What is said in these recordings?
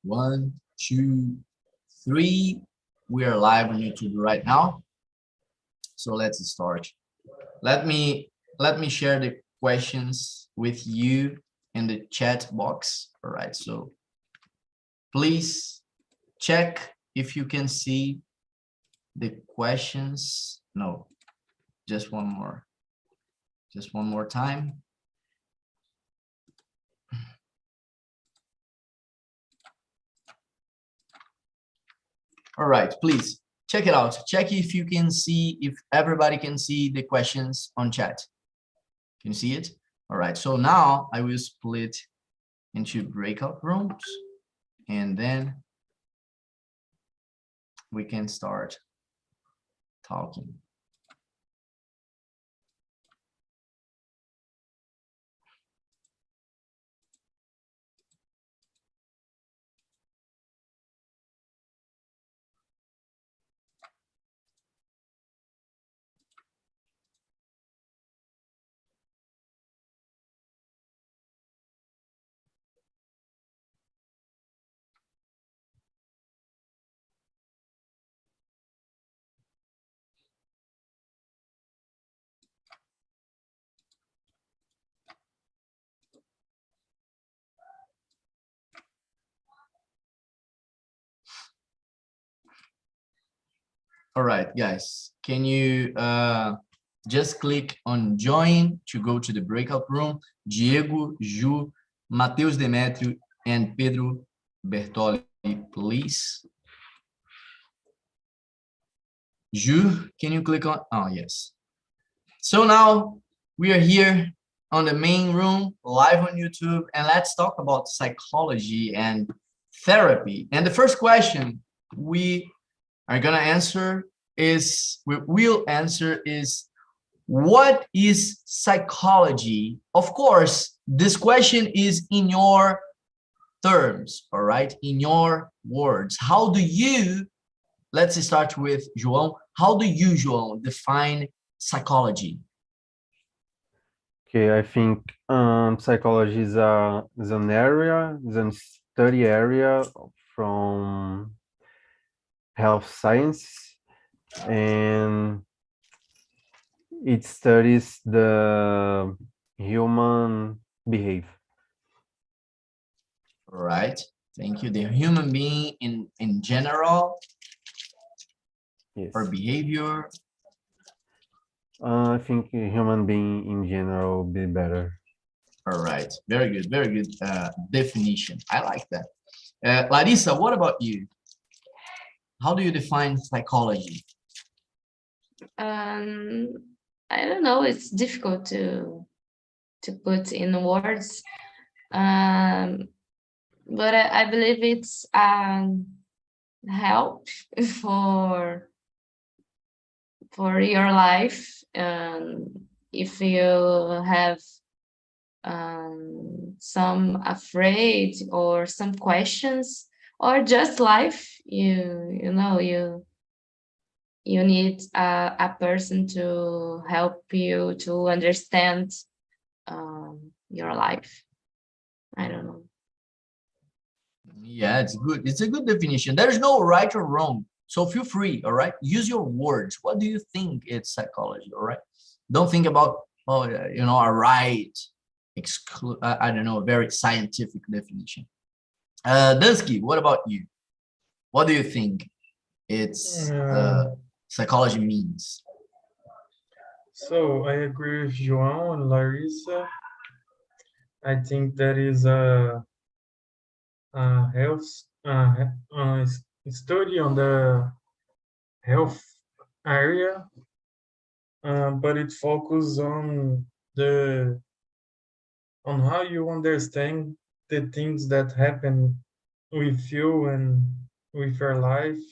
1, 2, 3. We are live on YouTube right now. So let's start. Let me share the questions with you in the chat box. All right. So please check if you can see the questions. No, just one more. Just one more time. All right, please check it out. Check if you can see, if everybody can see the questions on chat. Can you see it? All right, so now I will split into breakout rooms and then we can start talking. All right, guys, can you just click on join to go to the breakout room? Diego, Ju, Mateus Demetrio, and Pedro Bertoli, please. Ju, can you click on? Oh, yes. So now we are here on the main room, live on YouTube, and let's talk about psychology and therapy. And the first question we are gonna answer is, what is psychology? Of course, this question is in your terms, all right, in your words. How do you, let's start with João. How do you, João, define psychology? Okay, I think psychology is an area, is a study area from health science, and it studies the human behavior. All right, thank you. The human being in general, Yes. or behavior. I think a human being in general would be better. All right, very good definition. I like that. Larissa, what about you? How do you define psychology? I don't know. It's difficult to put in words, but I believe it's help for your life. If you have some afraid or some questions, or just life, you know, you need a person to help you to understand your life. I don't know. Yeah, it's good. It's a good definition. There's no right or wrong. So feel free, all right? Use your words. What do you think it's psychology, all right? Don't think about, oh, you know, a right, I don't know, a very scientific definition. Dunsky, what about you? What do you think it's psychology means? So I agree with João and Larissa. I think that is a health study on the health area, but it focuses on how you understand the things that happen with you and with your life.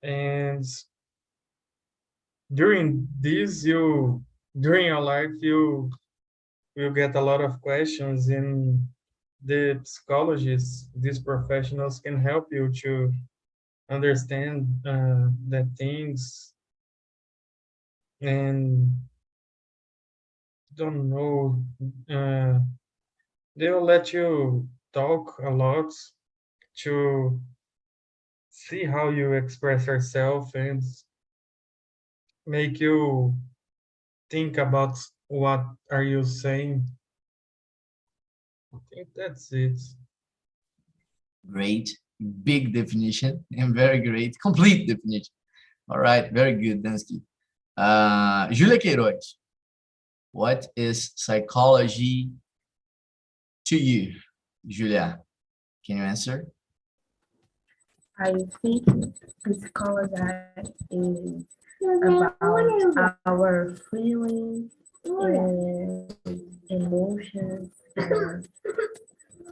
And during your life, you get a lot of questions, and the psychologists, these professionals, can help you to understand the things, and don't know, they'll let you talk a lot to see how you express yourself and make you think about what are you saying. I think that's it. Great, big definition and very great, complete definition. All right, very good, Dansky. Julia Queiroz, what is psychology to you? Julia, can you answer? I think psychology is about our feelings and emotions. And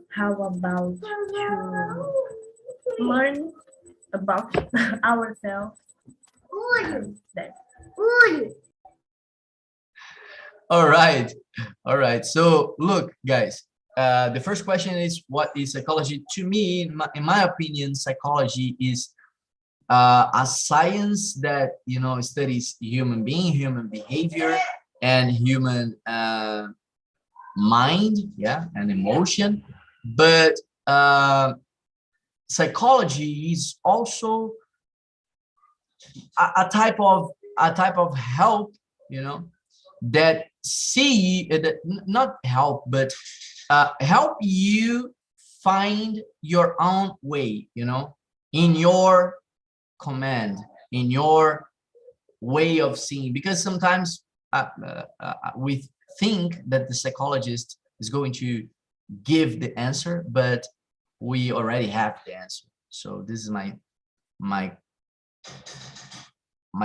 how about to learn about ourselves? That. All right, all right. So look, guys, the first question is, what is psychology? To me, in my opinion, psychology is a science that, you know, studies human being, human behavior, and human mind, yeah, and emotion. But psychology is also a type of help, you know, that that not help, but help you find your own way, you know, in your command, in your way of seeing. Because sometimes we think that the psychologist is going to give the answer, but we already have the answer. So this is my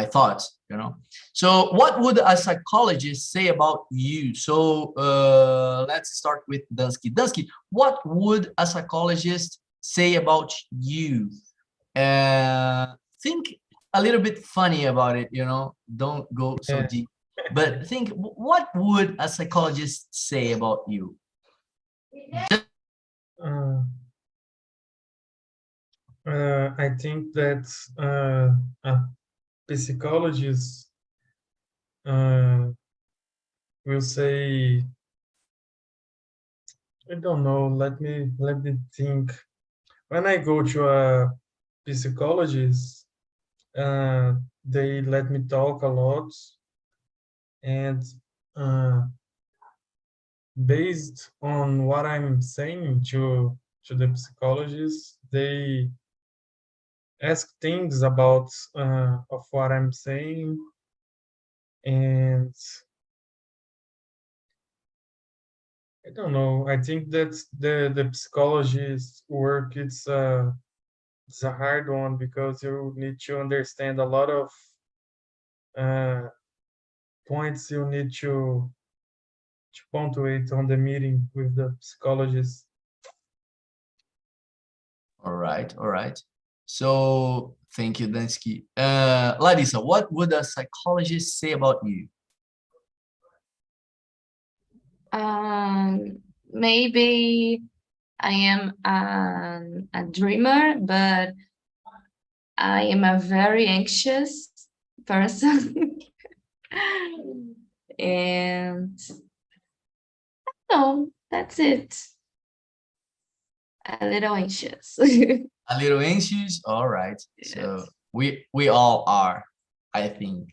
thoughts, you know. So what would a psychologist say about you? So let's start with Dunsky. Dunsky, what would a psychologist say about you? Think a little bit funny about it, you know, don't go so Yeah. deep, but think, what would a psychologist say about you? I think that a psychologist will say, I don't know, let me think. When I go to a psychologist, they let me talk a lot, and based on what I'm saying to the psychologist, they ask things about of what I'm saying, and I don't know. I think that the psychologist work, it's a hard one, because you need to understand a lot of points you need to punctuate on the meeting with the psychologist. All right, all right. So thank you, Dansky. Larissa, what would a psychologist say about you? Maybe I am a dreamer, but I am a very anxious person. And no, that's it. A little anxious. A little anxious? All right. So Yes. we all are, I think.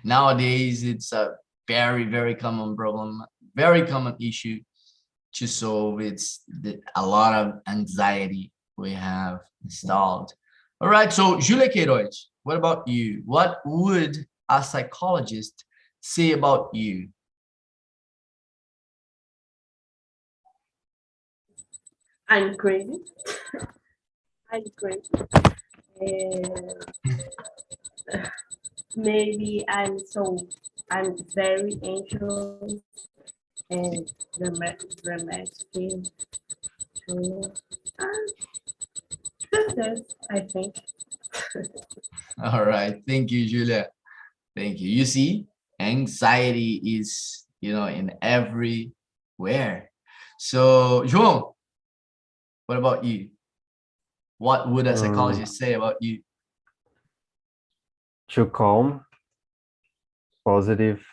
Nowadays, it's a very, very common problem, very common issue to solve. It's a lot of anxiety we have installed. All right, so Julia Queiroz, what about you? What would a psychologist say about you? I'm crazy. I'm crazy. And maybe I'm very anxious and dramatic. So, success, I think. All right, thank you, Julia. Thank you. You see, anxiety is, you know, in everywhere. So, João, what about you? What would a psychologist say about you? Too calm, positive,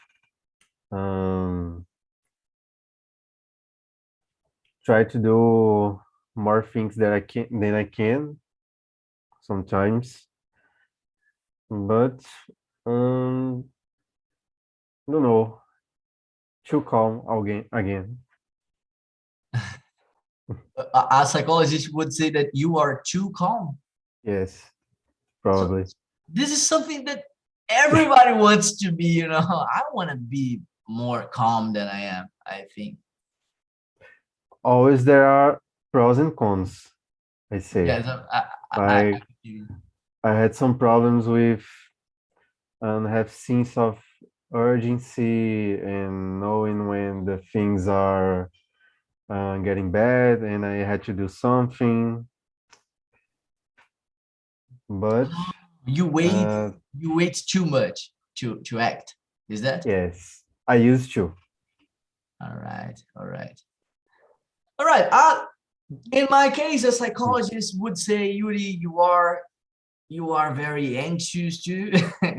try to do more things that I can than I can sometimes, but don't know, too calm again. A psychologist would say that you are too calm. Yes, So probably. this is something that everybody wants to be, you know. I want to be more calm than I am, I think. Always there are pros and cons, I say. Yes, Like I had some problems with and have sense of urgency and knowing when the things are getting bad and I had to do something. But you wait uh, you wait too much to act. Is that? yes, I used to. All right, all right. All right. In my case, a psychologist would say, Yuri, you are very anxious too,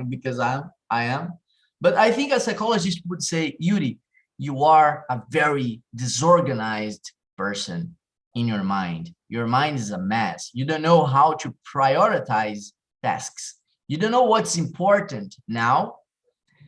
because I am. But I think a psychologist would say, Yuri, you are a very disorganized person in your mind. Your mind is a mess. You don't know how to prioritize tasks. You don't know what's important now.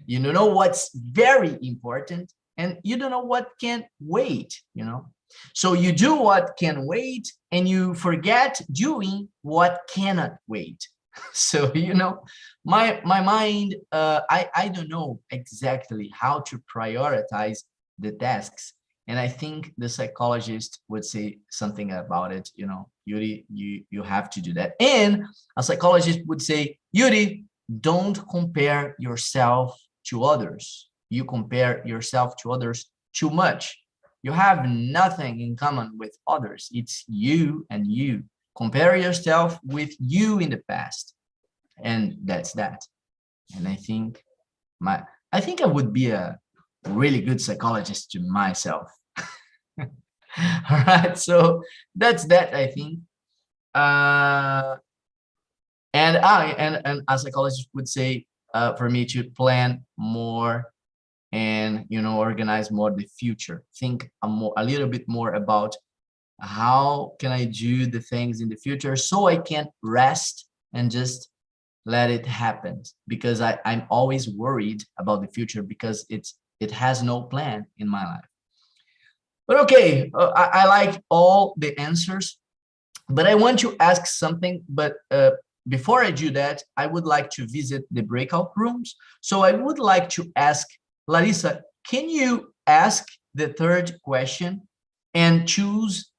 You don't know what's very important, and you don't know what can wait, you know. So you do what can wait and you forget doing what cannot wait. So, you know, my mind, I don't know exactly how to prioritize the tasks. And I think the psychologist would say something about it, you know, Yuri, you have to do that. And a psychologist would say, Yuri, don't compare yourself to others. You compare yourself to others too much. You have nothing in common with others. It's you and you. Compare yourself with you in the past. And that's that. And I think I would be a really good psychologist to myself. All right. So that's that, I think. And a psychologist would say for me to plan more and, you know, organize more the future. Think a little bit more about how can I do the things in the future so I can rest and just let it happen, because I'm always worried about the future because it has no plan in my life. But okay, I like all the answers, but I want to ask something. But before I do that, I would like to visit the breakout rooms. So I would like to ask Larissa, can you ask the third question and choose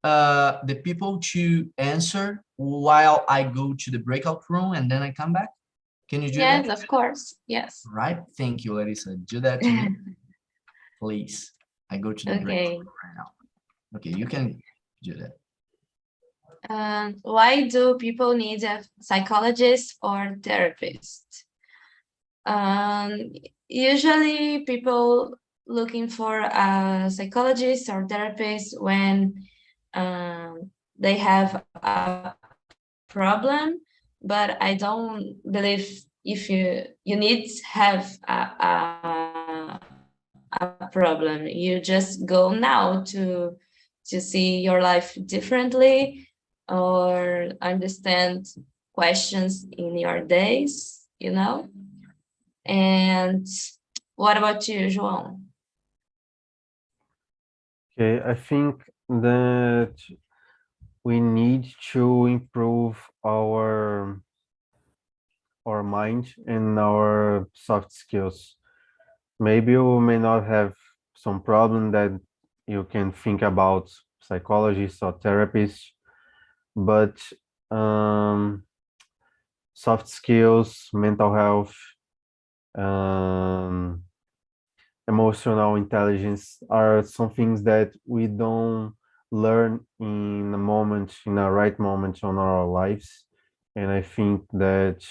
the people to answer while I go to the breakout room and then I come back? Can you do that? Yes, of course. Yes. Right. Thank you, Larissa. Do that to me, please. I go to the breakout Okay. room right now. Okay, you can do that. Why do people need a psychologist or therapist? Usually people looking for a psychologist or therapist when they have a problem, but I don't believe if you need to have a problem. You just go now to see your life differently or understand questions in your days, you know. And what about you, João? Okay, I think that we need to improve our mind and our soft skills. Maybe you may not have some problem that you can think about psychologists or therapists, but soft skills, mental health, um, emotional intelligence are some things that we don't learn in a moment, in a right moment on our lives. And I think that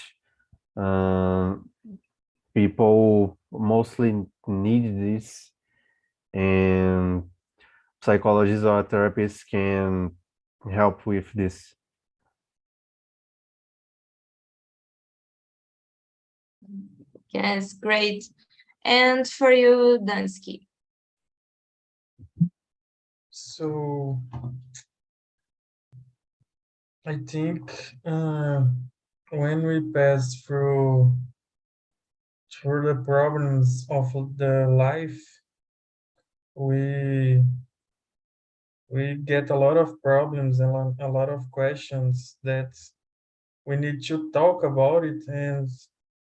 people mostly need this, and psychologists or therapists can help with this. Yes, great. And for you, Dansky? So I think when we pass through the problems of the life, we we get a lot of problems and a lot of questions that we need to talk about it and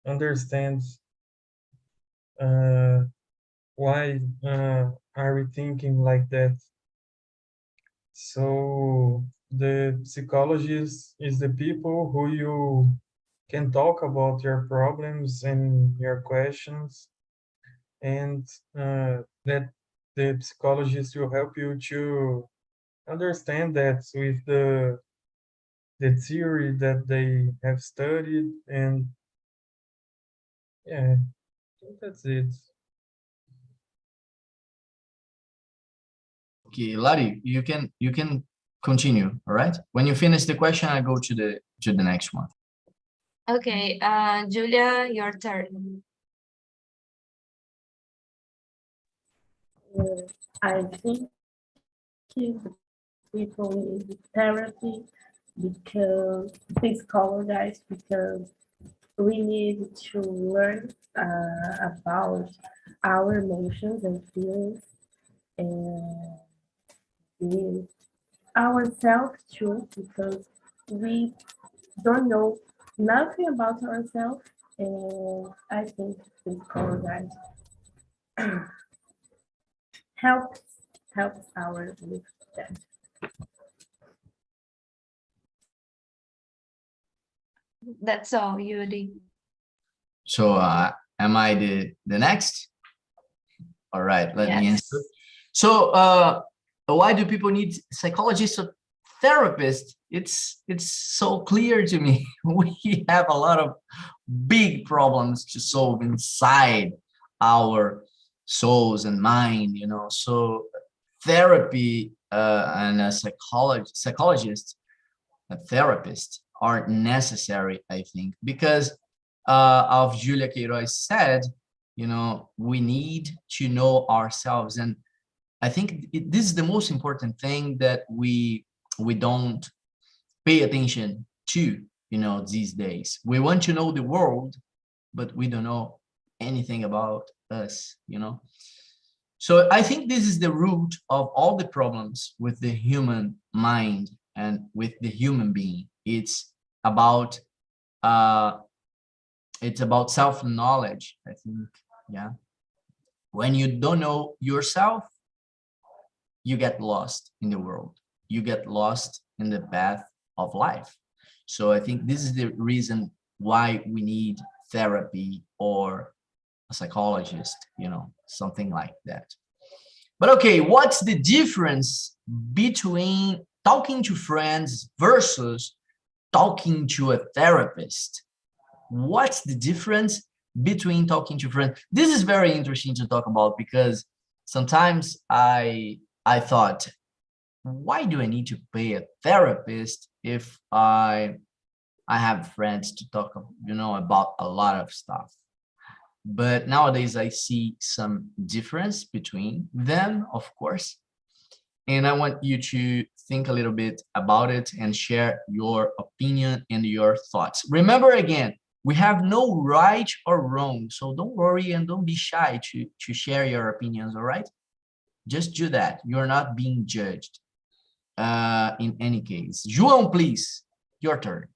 understand uh, why are we thinking like that. So the psychologist is the people who you can talk about your problems and your questions, and that the psychologist will help you to understand that with the theory that they have studied. And yeah, I think that's it. Okay, Lari, you can continue, all right? When you finish the question, I go to the next one. Okay, Julia, your turn. I think people need therapy because psychologists, because we need to learn about our emotions and feelings and with ourselves too, because we don't know nothing about ourselves. And I think psychologists helps helps our with that. That's all, Yuri. So am I the next? All right, let me answer. Yes. So why do people need psychologists or therapists? It's so clear to me. We have a lot of big problems to solve inside our souls and mind, you know. So therapy and a psychologist, a therapist are necessary, I think, because of Julia Queiroz said, you know, we need to know ourselves. And I think this is the most important thing that we don't pay attention to, you know, these days. We want to know the world, but we don't know anything about us, you know. So I think this is the root of all the problems with the human mind and with the human being. About uh, it's about self-knowledge, I think. Yeah. When you don't know yourself, you get lost in the world. You get lost in the path of life. So I think this is the reason why we need therapy or a psychologist, you know, something like that. But okay, what's the difference between talking to friends versus talking to a therapist? What's the difference between talking to friends? This is very interesting to talk about because sometimes I thought, why do I need to pay a therapist if I have friends to talk, you know, about a lot of stuff? But nowadays I see some difference between them, of course. And I want you to think a little bit about it and share your opinion and your thoughts. Remember again, we have no right or wrong, so don't worry and don't be shy to share your opinions, all right? Just do that. You're not being judged in any case. João, please, your turn.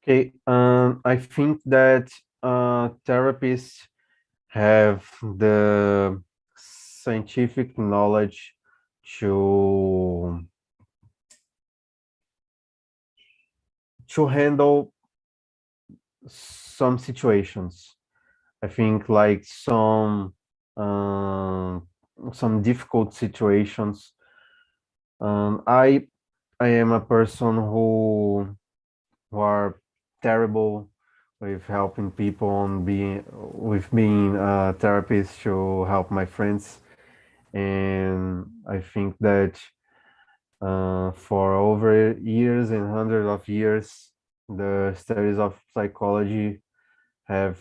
Okay, I think that therapists have the scientific knowledge to handle some situations. I think like some difficult situations. I am a person who are terrible with helping people on being a therapist to help my friends. And I think that for over years and hundreds of years, the studies of psychology have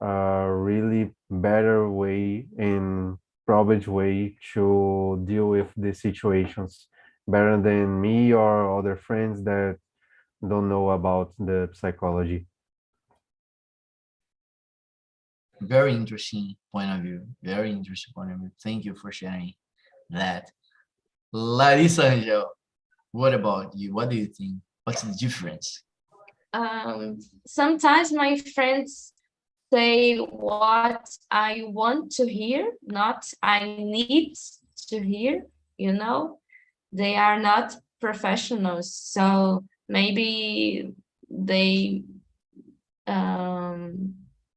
a really better way and probable way to deal with the situations better than me or other friends that don't know about the psychology. Very interesting point of view. Very interesting point of view. Thank you for sharing that. Larissa Angel, what about you? What do you think? What's the difference? Sometimes my friends say what I want to hear, not I need to hear, you know. They are not professionals, so maybe they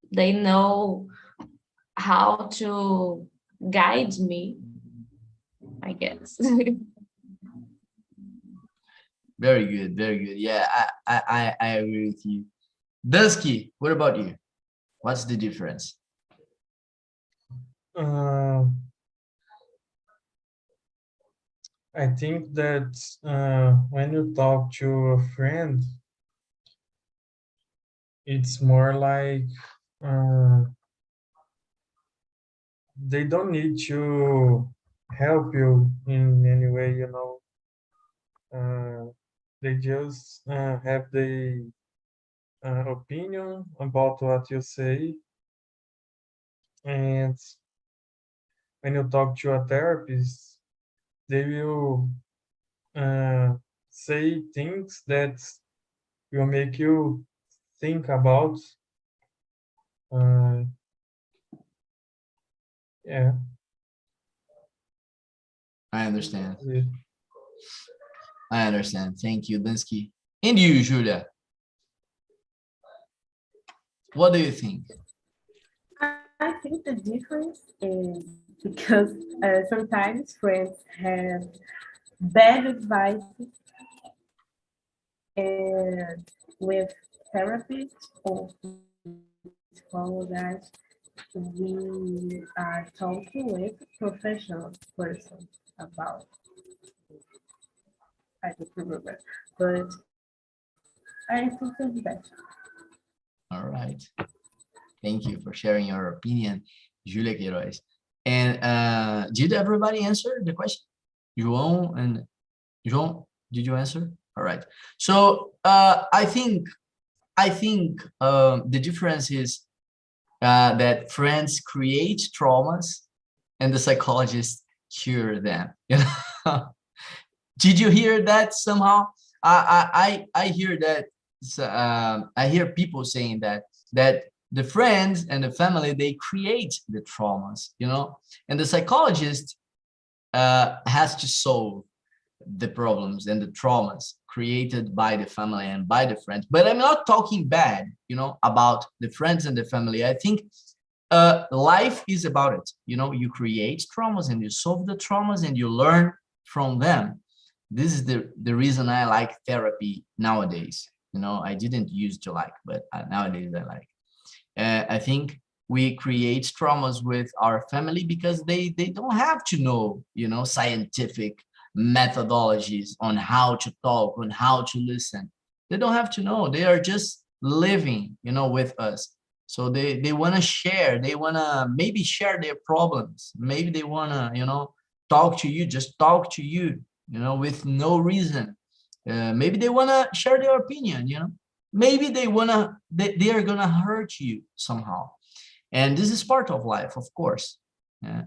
know how to guide me, I guess. Very good, very good. Yeah, I agree with you. Dusky, what about you? What's the difference? I think that when you talk to a friend, it's more like they don't need to help you in any way, you know. They just have the opinion about what you say. And when you talk to a therapist, they will say things that will make you think about. Yeah. I understand. Yeah. I understand. Thank you, Dusky. And you, Julia? What do you think? I think the difference is because sometimes friends have bad advice, and with therapy or psychologist, we are talking with professional person about. I don't remember, but I think it's better. All right. Thank you for sharing your opinion, Julia Queiroz. And did everybody answer the question? João and João, did you answer? All right. So I think the difference is that friends create traumas and the psychologists cure them. You know? Did you hear that somehow? I hear that. I hear people saying that the friends and the family, they create the traumas, you know, and the psychologist has to solve the problems and the traumas created by the family and by the friends. But I'm not talking bad, you know, about the friends and the family. I think life is about it. You know, you create traumas and you solve the traumas and you learn from them. This is the reason I like therapy nowadays. You know, I didn't used to like, but nowadays I like. I think we create traumas with our family because they don't have to know, you know, scientific methodologies on how to talk, on how to listen. They don't have to know. They are just living, you know, with us. So they want to share. They want to maybe share their problems. Maybe they want to, you know, talk to you, just talk to you, you know, with no reason. Maybe they want to share their opinion, you know. Maybe they are gonna hurt you somehow, and this is part of life, of course. Yeah.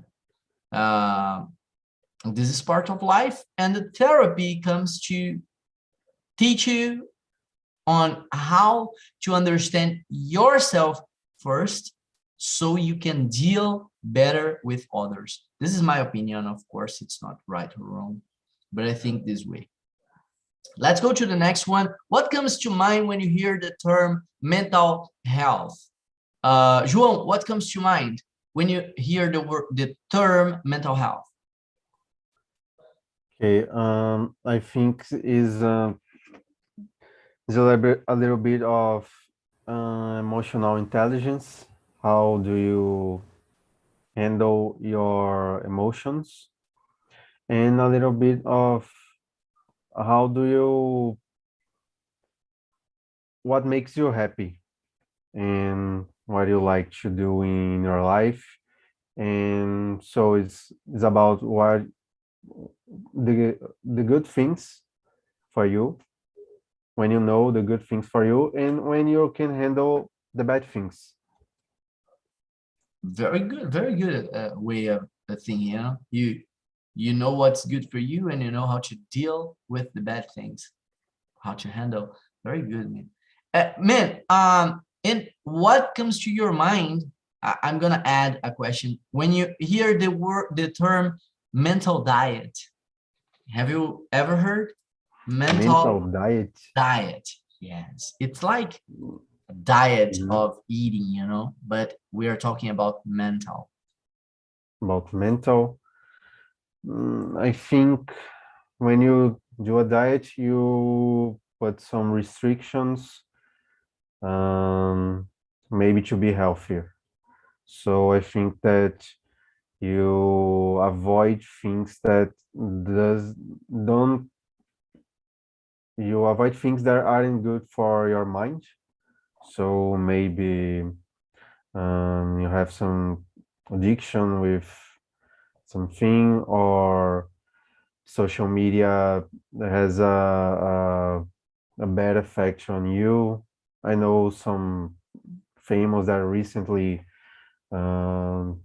This is part of life, and the therapy comes to teach you on how to understand yourself first, so you can deal better with others. This is my opinion, of course. It's not right or wrong, but I think this way. Let's go to the next one. What comes to mind when you hear the term mental health? João, what comes to mind when you hear the term mental health? Okay, I think is a little bit of emotional intelligence. How do you handle your emotions? And a little bit of how do you, what makes you happy and what you like to do in your life. And so it's about what the good things for you, when you know the good things for you, and when you can handle the bad things. Very good way of thinking. You know, you know what's good for you, and you know how to deal with the bad things, how to handle. Very good, man. Man, and what comes to your mind? I'm gonna add a question. When you hear the term mental diet, have you ever heard Mental diet. diet? Yes, it's like a diet Mhm. of eating, you know, but we are talking about mental. About mental. I think when you do a diet, you put some restrictions, maybe to be healthier. So I think that you avoid things that don't you avoid things that aren't good for your mind. So maybe you have some addiction with something, or social media that has a bad effect on you. I know some famous that recently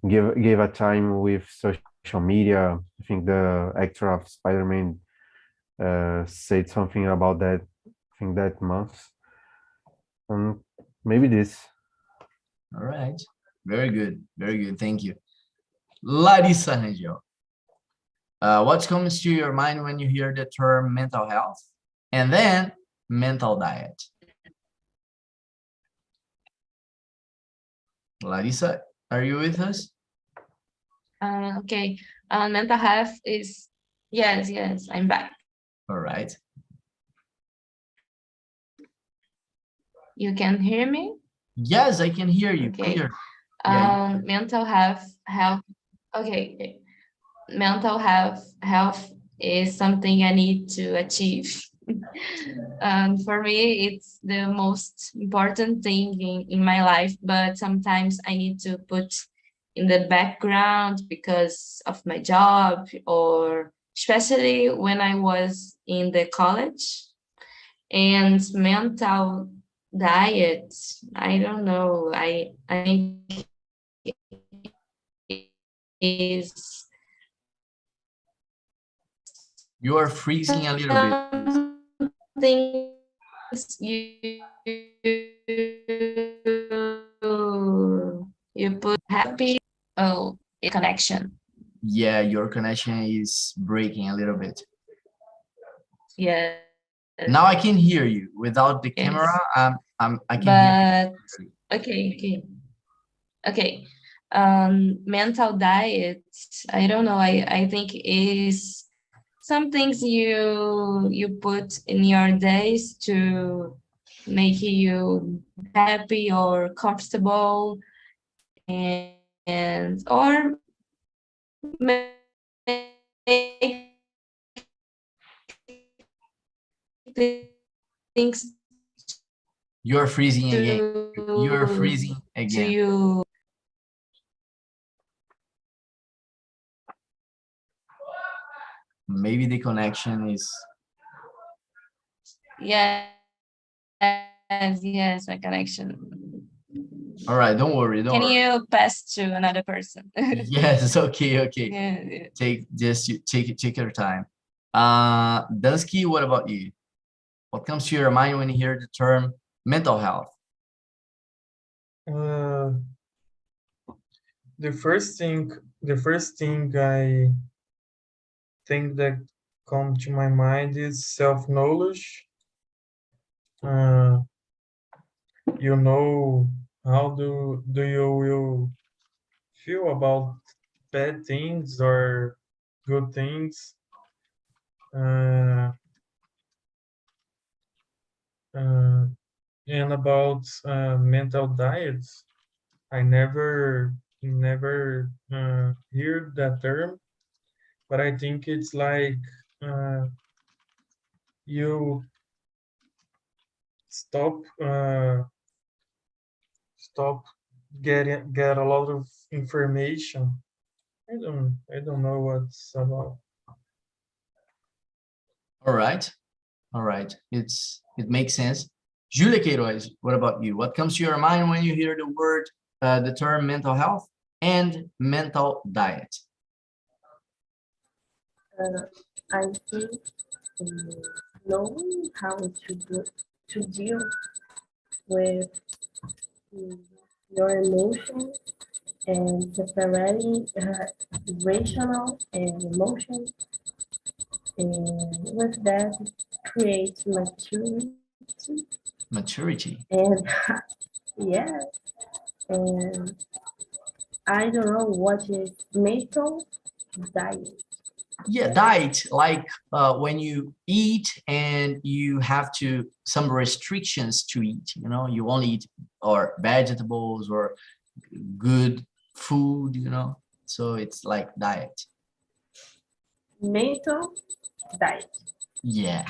gave a time with social media. I think the actor of Spider-Man said something about that. I think that month. Maybe this. All right, very good, very good. Thank you, Larissa Rangel. What comes to your mind when you hear the term mental health, and then mental diet? Larissa, are you with us? Okay. Mental health is, yes, I'm back. All right. You can hear me? Yes, I can hear you Okay. clear. Yeah. Mental health. Okay. Mental health is something I need to achieve. And for me, it's the most important thing in my life, but sometimes I need to put in the background because of my job, or especially when I was in the college. And mental diet, I don't know, I think is You are freezing a little bit. something you put happy. Oh, a connection. Yeah, your connection is breaking a little bit. Yes. Now I can hear you without the Yes. camera. I can hear you. But okay. Mental diet, I don't know. I think is some things you put in your days to make you happy or comfortable, and or make things You're freezing again. You're to freezing again. you. Maybe the connection is. Yes, my connection. All right, don't worry, don't Can worry. you pass to another person? Yes, okay, okay. Yeah. Take your time. Dunsky, what about you? What comes to your mind when you hear the term mental health? Uh, the first thing I think that come to my mind is self-knowledge. You know, how do you will feel about bad things or good things. Uh, uh, and about mental diets, I never heard that term, but I think it's like uh, you stop stop get a lot of information. I don't know what's about. All right. All right. It makes sense. Julia Queiroz, what about you? What comes to your mind when you hear the term mental health and mental diet? I think um, knowing how to deal with um, your emotions and separating rational and emotion, and with that create maturity Maturity. and yeah, and I don't know what is mental diet. Yeah, diet, like when you eat and you have some restrictions to eat, you only eat or vegetables or good food, so it's like diet. Mental diet. Yeah.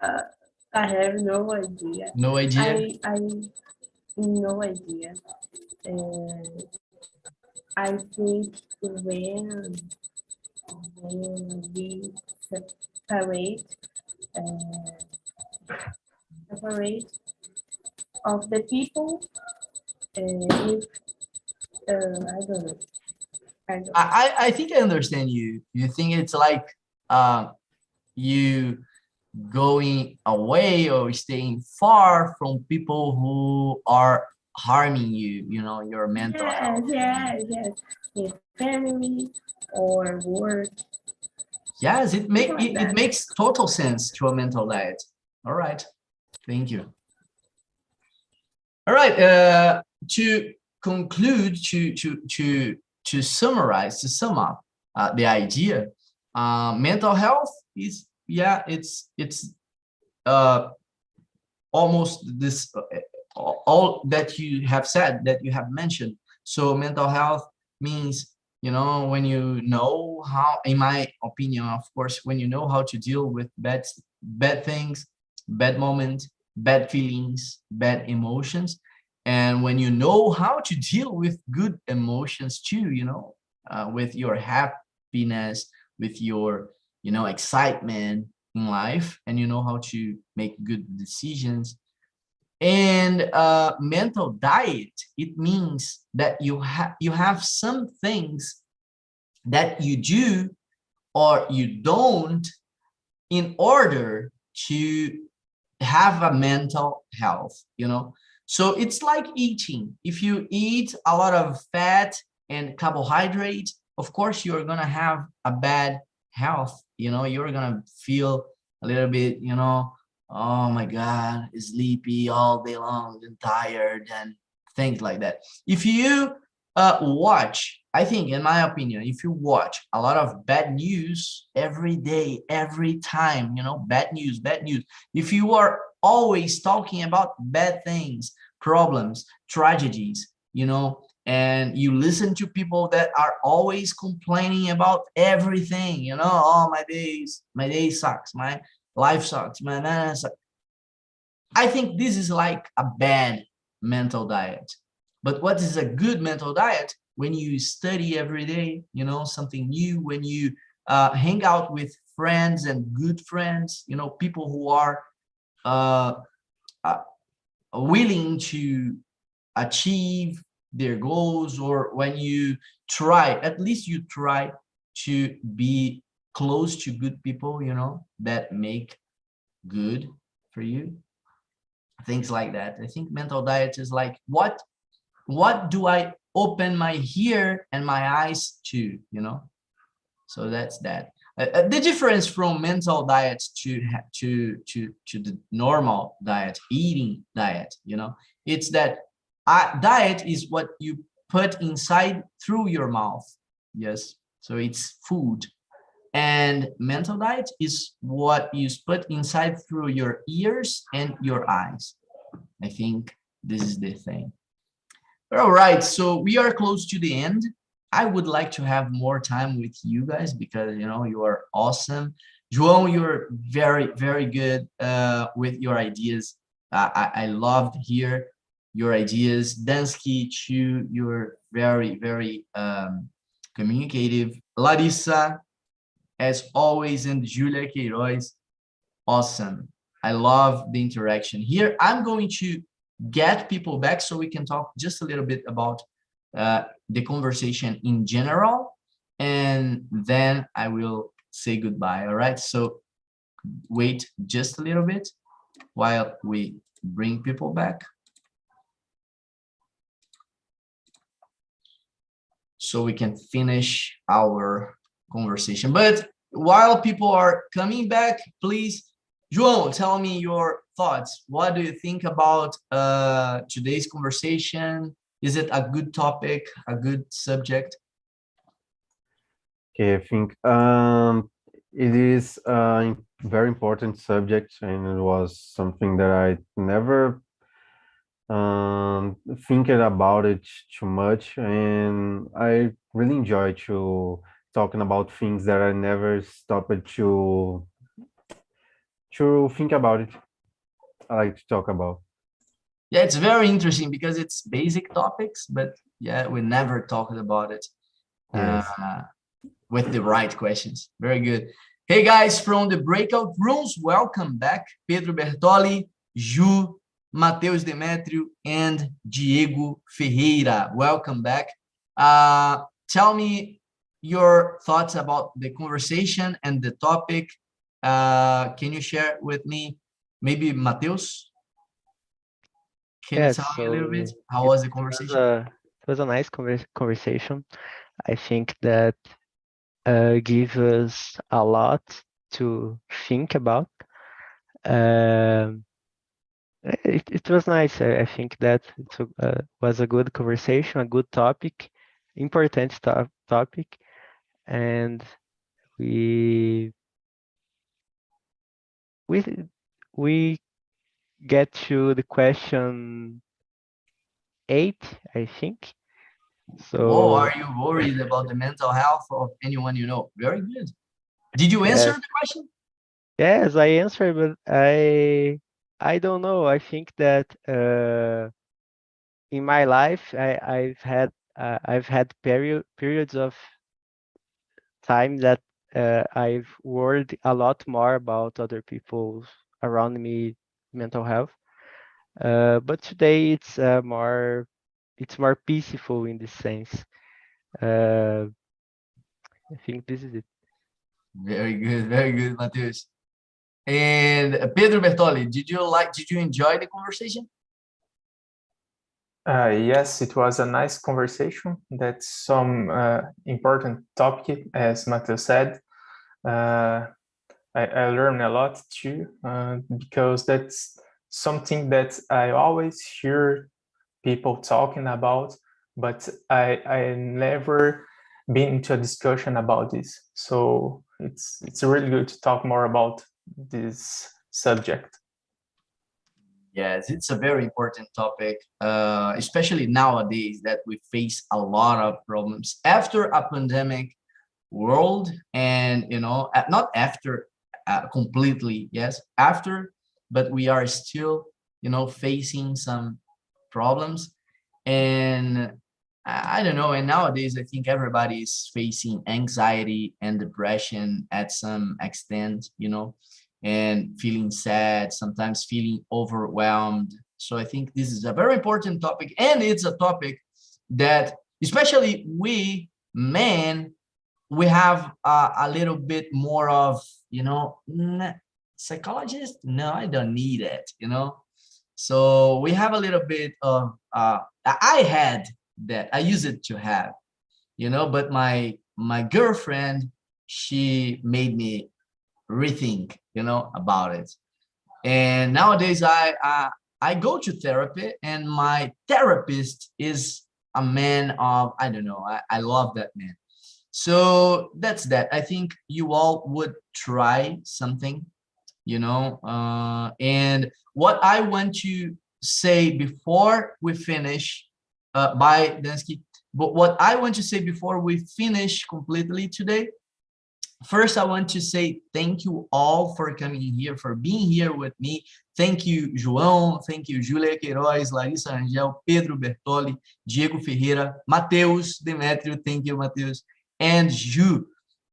Uh, I have no idea. No idea. I no idea. And I think when we separate uh, separate of the people, if I don't know. I don't know. I think I understand you. You think it's like you going away or staying far from people who are harming you, your mental health. Yes. In family or work, Yes, something like it that. makes total sense to a mental diet. All right. Thank you. All right. To conclude, to summarize, to sum up the idea, mental health is, it's almost this all that you have said, that you have mentioned. So mental health means, when you know how, in my opinion, of course, when you know how to deal with bad things, bad moments, bad feelings, bad emotions, and when you know how to deal with good emotions too, with your happiness, with your, excitement in life, and you know how to make good decisions. And mental diet, it means that you have some things that you do or you don't in order to have a mental health, so it's like eating. If you eat a lot of fat and carbohydrate, of course you're gonna have a bad health, you're gonna feel a little bit, oh my god, sleepy all day long and tired and things like that. If you watch, I think, in my opinion, if you watch a lot of bad news every day, every time, bad news, if you are always talking about bad things, problems, tragedies, and you listen to people that are always complaining about everything, oh, my day sucks, my life sucks, my man sucks. I think this is like a bad mental diet. But what is a good mental diet? When you study every day, something new, when you hang out with friends and good friends, people who are uh, uh, willing to achieve their goals, or when you at least you try to be close to good people, that make good for you, things like that. I think mental diet is like, what do I open my ear and my eyes to, so that's that. The difference from mental diet to the normal diet, eating diet, it's that diet is what you put inside through your mouth. Yes, so it's food. And mental diet is what you put inside through your ears and your eyes. I think this is the thing. All right, so we are close to the end. I would like to have more time with you guys because, you are awesome. João, you're very, very good with your ideas. I loved hear your ideas. Dansky, too, you're very, very communicative. Larissa, as always, and Julia Queiroz, awesome. I love the interaction here. I'm going to get people back so we can talk just a little bit about the conversation in general, and then I will say goodbye. All right, so wait just a little bit while we bring people back so we can finish our conversation. But while people are coming back, please, João, tell me your thoughts. What do you think about today's conversation? Is it a good topic, a good subject? Okay, I think it is a very important subject, and it was something that I never thinking about it too much, and I really enjoy to talking about things that I never stopped to think about it. I like to talk about. Yeah, it's very interesting because it's basic topics, but yeah, we never talked about it Yes. with the right questions. Very good. Hey guys, from the breakout rooms, welcome back. Pedro Bertoli, Ju, Mateus Demetrio, and Diego Ferreira. Welcome back. Tell me your thoughts about the conversation and the topic. Can you share with me, maybe Mateus? Can you Yes, tell me a little bit? so How it was the was conversation? it was a nice conversation. I think that gives us a lot to think about. It was nice. I think that it was a good conversation, a good topic, important topic, and we we we get to the question 8, I think. Oh, So are you worried about the mental health of anyone you know? Very good. Did you answer yes, the question? yes, I answered, but I don't know. I think that in my life I've had periods of time that I've worried a lot more about other people around me mental health. But today it's more peaceful in this sense. Uh, I think this is it. Very good, Mateus. And Pedro Bertoli, did you enjoy the conversation? Yes, it was a nice conversation. That's some important topic, as Matheus said. I learned a lot too, because that's something that I always hear people talking about, but I never been into a discussion about this. So it's really good to talk more about this subject. Yes, it's a very important topic, especially nowadays that we face a lot of problems after a pandemic world, and not after completely, yes, after, but we are still facing some problems, and I don't know. And nowadays, I think everybody is facing anxiety and depression at some extent, and feeling sad, sometimes feeling overwhelmed. So I think this is a very important topic, and it's a topic that, especially we men, we have a little bit more of, psychologist? No, I don't need it, So we have a little bit of, I had that, I used it to have, but my girlfriend, she made me rethink, about it. And nowadays I go to therapy, and my therapist is a man of, I don't know, I love that man. So that's that. I think you all would try something, and what I want to say before we finish, by Dansky, but what I want to say before we finish completely today, first, I want to say thank you all for coming here, for being here with me. Thank you, João. Thank you, Julia Queiroz, Larissa Angel, Pedro Bertoli, Diego Ferreira, Mateus Demetrio. Thank you, Mateus. And Ju,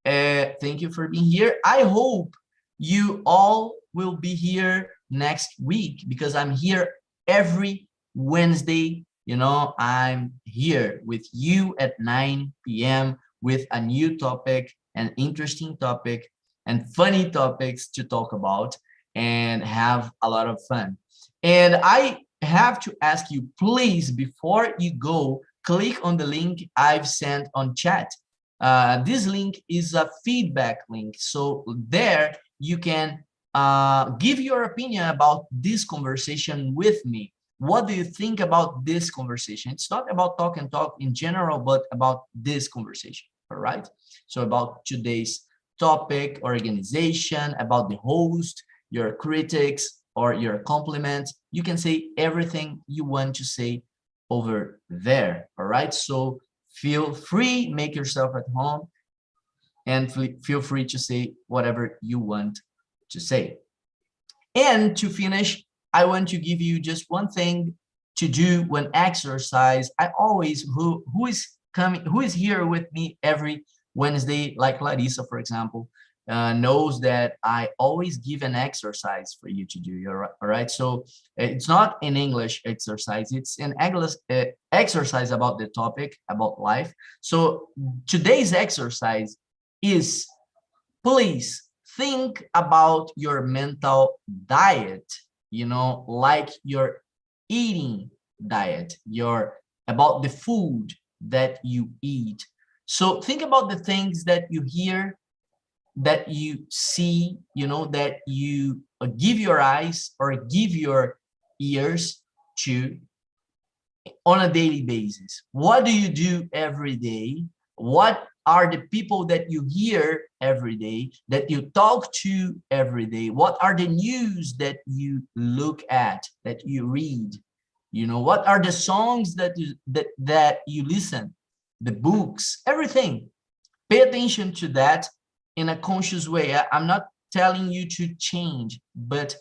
thank you for being here. I hope you all will be here next week, because I'm here every Wednesday. You know, I'm here with you at 9 p.m. with a new topic, an interesting topic, and funny topics to talk about and have a lot of fun. And I have to ask you, please, before you go, click on the link I've sent on chat. This link is a feedback link. So there you can give your opinion about this conversation with me. What do you think about this conversation? It's not about talk and talk in general, but about this conversation, all right? So about today's topic, organization, about the host, your critics, or your compliments. You can say everything you want to say over there, all right? So feel free, make yourself at home, and feel free to say whatever you want to say. And to finish, I want to give you just one thing to do when exercise. I always, who is here with me every Wednesday, like Larissa, for example, knows that I always give an exercise for you to do. All right. So it's not an English exercise. It's an exercise about the topic, about life. So today's exercise is, please think about your mental diet, you know, like your eating diet, about the food that you eat. So think about the things that you hear, that you see, you know, that you give your eyes or give your ears to on a daily basis. What do you do every day? What are the people that you hear every day, that you talk to every day? What are the news that you look at, that you read? You know, what are the songs that you listen, the books, everything? Pay attention to that in a conscious way. I'm not telling you to change, but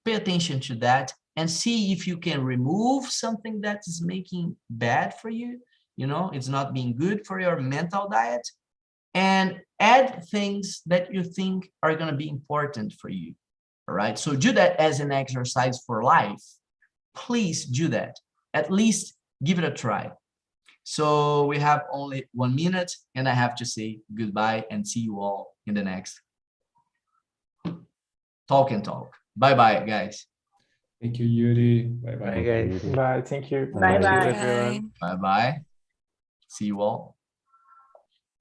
pay attention to that and see if you can remove something that is making bad for you. You know, it's not being good for your mental diet, and add things that you think are going to be important for you. All right. So do that as an exercise for life. Please do that. At least give it a try. So we have only 1 minute, and I have to say goodbye and see you all in the next Talk and Talk. Bye-bye, guys. Thank you, Yuri. Bye-bye. Bye, guys. Bye. Thank you. Bye Thank you, bye. everyone. Bye-bye. See you all.